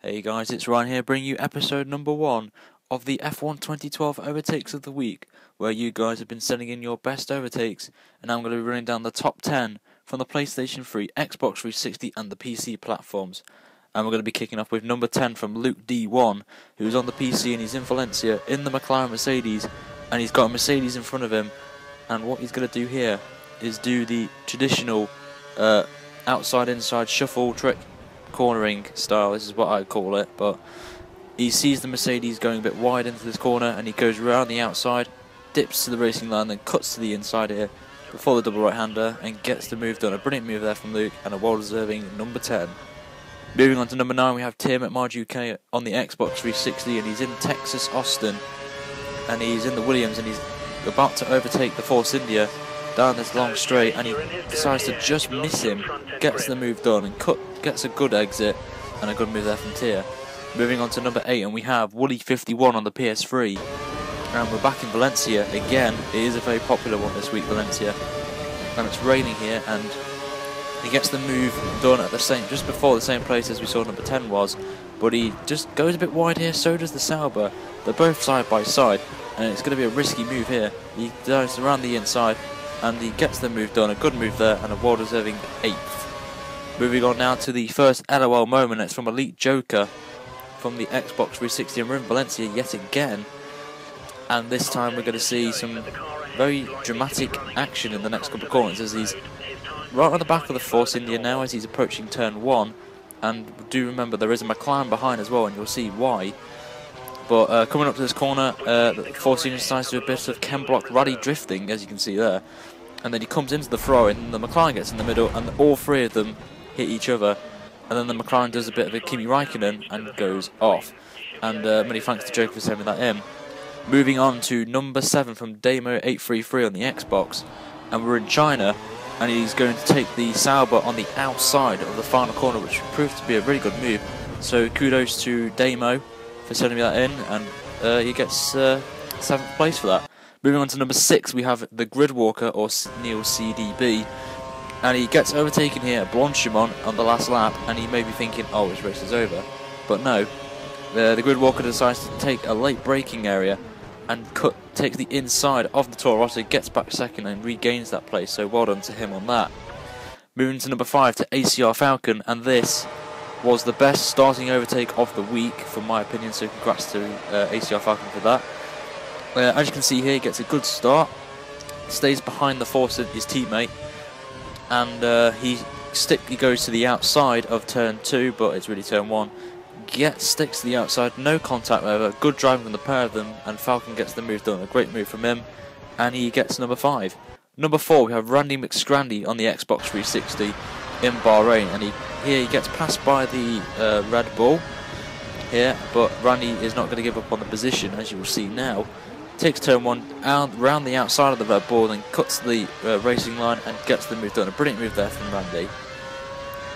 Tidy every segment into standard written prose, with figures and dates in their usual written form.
Hey guys, it's Ryan here bringing you episode number 1 of the F1 2012 Overtakes of the Week, where you guys have been sending in your best overtakes, and I'm going to be running down the top 10 from the PlayStation 3, Xbox 360 and the PC platforms. And we're going to be kicking off with number 10 from Luke D1, who's on the PC and he's in Valencia in the McLaren Mercedes, and he's got a Mercedes in front of him, and what he's going to do here is do the traditional outside-inside shuffle trick, cornering style. This is what I call it, but he sees the Mercedes going a bit wide into this corner and he goes around the outside, dips to the racing line, then cuts to the inside here before the double right-hander and gets the move done. A brilliant move there from Luke and a well-deserving number 10. Moving on to number 9, we have Tim at Marge UK on the Xbox 360, and he's in Texas, Austin, and he's in the Williams and he's about to overtake the Force India down this long straight, and he decides to just miss him, gets the move done and gets a good exit and a good move there from Tia. Moving on to number 8, and we have Wooly51 on the PS3, and we're back in Valencia again. It is a very popular one this week, Valencia, and it's raining here, and he gets the move done at just before the same place as we saw number 10 was, but he just goes a bit wide here. So does the Sauber. They're both side by side, and it's going to be a risky move here. He dives around the inside and he gets the move done, a good move there, and a well-deserving 8th. Moving on now to the first LOL moment. It's from Elite Joker from the Xbox 360, and we're in Valencia yet again, and this time we're going to see some very dramatic action in the next couple of corners, as he's right on the back of the Force India now as he's approaching turn 1, and do remember there is a McLaren behind as well, and you'll see why. But coming up to this corner, the Force India decides to do a bit of Chem Block rally drifting, as you can see there. And then he comes into the Ferrari, and the McLaren gets in the middle, and all three of them hit each other. And then the McLaren does a bit of a Kimi Raikkonen and goes off. And many thanks to Joker for sending that in. Moving on to number 7 from Damo833 on the Xbox. And we're in China, and he's going to take the Sauber on the outside of the final corner, which proved to be a really good move. So kudos to Damo for sending me that in, and he gets 7th place for that. Moving on to number 6, we have the Grid Walker, or Neil CDB, and he gets overtaken here at Blanchimont on the last lap, and he may be thinking, oh, his race is over, but no. The Grid Walker decides to take a late braking area and takes the inside of the Toro Rosso, gets back second and regains that place, so well done to him on that. Moving to number 5, to ACR Falcon, and this was the best starting overtake of the week, from my opinion, so congrats to ACR Falcon for that. As you can see here, he gets a good start, stays behind the Force, his teammate, and he goes to the outside of turn 2, but it's really turn 1. Sticks to the outside, no contact whatever, good driving from the pair of them, and Falcon gets the move done, a great move from him, and he gets number 5. Number 4, we have Randy McScrandy on the Xbox 360 in Bahrain, and here he gets passed by the Red Bull here, but Randy is not going to give up on the position, as you will see now. Takes turn 1 round the outside of the Red Bull, then cuts the racing line and gets the move done. A brilliant move there from Randy.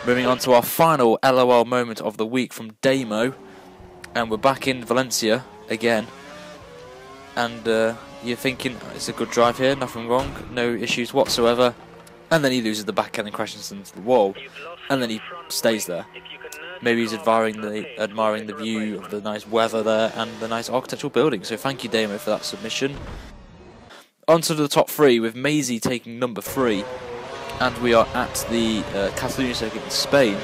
Moving on to our final LOL moment of the week from Damo, and we're back in Valencia again, and you're thinking it's a good drive here, nothing wrong, no issues whatsoever, and then he loses the back end and crashes into the wall, and then he stays there. Maybe he's admiring the view of the nice weather there and the nice architectural building, so thank you Damo for that submission. On to the top 3 with Maisie taking number 3, and we are at the Catalonia circuit in Spain,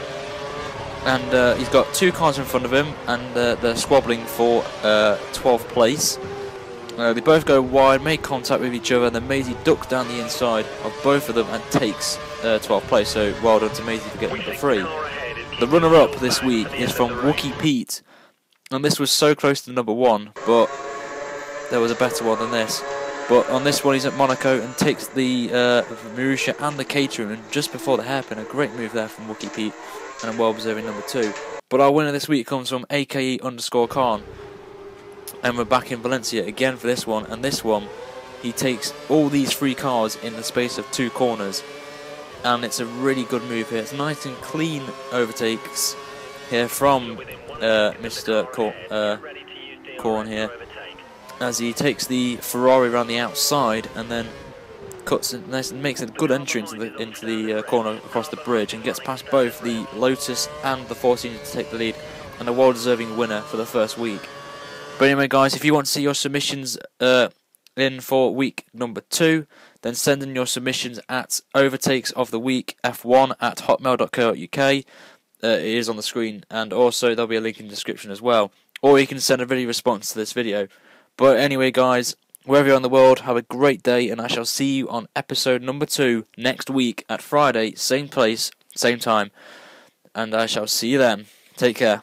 and he's got 2 cars in front of him, and they're squabbling for 12th place. They both go wide, make contact with each other, and then Maisie ducks down the inside of both of them and takes 12th place, so well done to Maisie for getting number 3. The runner-up this week is from Wookie Pete, and this was so close to number 1, but there was a better one than this. But on this one he's at Monaco and takes the Marussia and the Caterham, and just before the hairpin, a great move there from Wookie Pete, and a well-deserving number 2. But our winner this week comes from AKE_Khan, and we're back in Valencia again for this one, and this one he takes all these 3 cars in the space of 2 corners, and it's a really good move here. It's nice and clean overtakes here from Mr. Korn here, as he takes the Ferrari around the outside and then makes a good entry into the corner across the bridge, and gets past both the Lotus and the Force India to take the lead. and a well-deserving winner for the first week. But anyway, guys, if you want to see your submissions in for week number 2, then send in your submissions at overtakesoftheweekf1@hotmail.co.uk. It is on the screen, and also there'll be a link in the description as well. Or you can send a video response to this video. But anyway, guys, wherever you're in the world, have a great day, and I shall see you on episode number 2 next week at Friday, same place, same time. And I shall see you then. Take care.